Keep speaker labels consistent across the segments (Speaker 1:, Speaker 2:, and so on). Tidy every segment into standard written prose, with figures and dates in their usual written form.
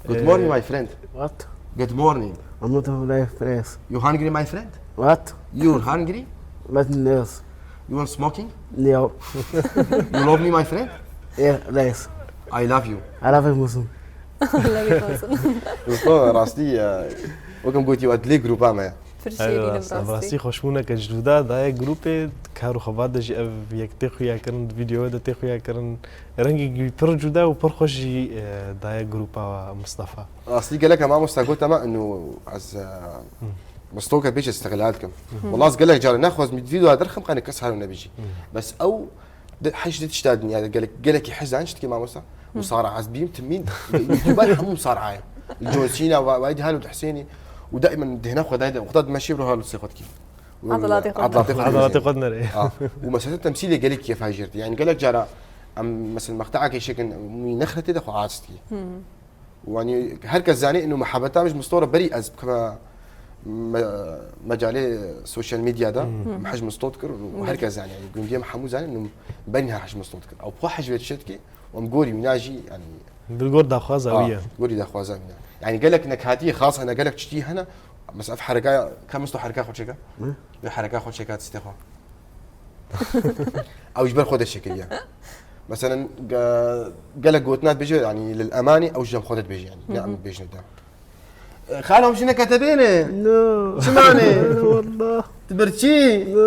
Speaker 1: Good morning, my friend.
Speaker 2: What?
Speaker 1: Good morning.
Speaker 2: I'm not a life place.
Speaker 1: You hungry, my friend?
Speaker 2: What?
Speaker 1: You're hungry?
Speaker 2: Nothing else.
Speaker 1: You want smoking?
Speaker 2: No.
Speaker 1: You love me, my friend?
Speaker 2: Yeah, nice.
Speaker 1: I love you.
Speaker 2: I love you, Muslim.
Speaker 1: راستی وەکەم گوتی وە لێ گروپامەیە
Speaker 3: ڕاستی خۆشبوونە کە جدودا دایە گروپێ کار و خەبات دەژی ئەو یەک تێ خویاکردن ڤیدیۆ دە تێ خویاکردن ڕەنگی پڕ جودا و پڕ خۆشی دایە گروپاوە مستەفا
Speaker 1: راستی گەلێک مامۆستا گوتەمە إنه از مستوكا بيش استغلالكم والله قال لك جاري ناخذ من فيديو هذا رخم قال كسر ولا بيجي بس او حاجه تشتاد يعني قال لك يحزن شتكي ما موسى مصارعه عزبيم تمين يوتيوبر مو مصارعه الجوسينا وايد هالو الحسيني ودائما هنا خذ هذا وخذ ماشي بروح هالو سيخوتكي
Speaker 3: عضلاتي قدنا
Speaker 1: ومسألة التمثيل قال لك كيف هاجرت يعني قال لك جارا مثلا مقطعك شكل نخرتي دخو عاصتي يعني هركز زاني انه محبتها مش مستوره بريء از كما مجالي السوشيال ميديا ده حجم مستوتكر وهركز يعني يقول ديما حمو زاني انه بينها حجم مستوتكر او بوحج بيت شتكي ومقوري مناجي يعني
Speaker 3: بالقول دا خوازاويه
Speaker 1: قولي دا خوازاويه يعني قال لك نكهاتيه خاصه انا قال لك تشتي هنا بس في حركه كم مستو حركه خد شيكا بحركه خد شيكات استخوا او يجبر خد الشكل يعني مثلا قال لك قوتنات بيجي يعني للاماني او جم خدت بيجي يعني نعم بيجي قدام خالهم شنو كتبينه؟
Speaker 2: No.
Speaker 1: شو معنى؟
Speaker 2: والله.
Speaker 1: تبرتشي؟
Speaker 2: No.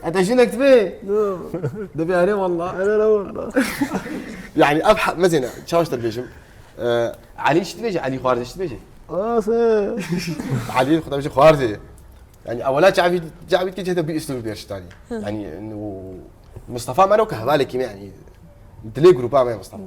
Speaker 1: انت شنو كتبي؟
Speaker 2: No.
Speaker 1: دبي عليه والله
Speaker 2: أنا لا والله.
Speaker 1: يعني ابحث مزينه شاوش تبيجم علي ايش تبيجي؟ علي خوارزي ايش تبيجي؟
Speaker 2: سي.
Speaker 1: علي خد بيجي خوارزي يعني اولاد جعبي كي تبي اسلوب بيرش تاني يعني انه مصطفى ما لو كهذلك يعني انت ليه جروب ما مصطفى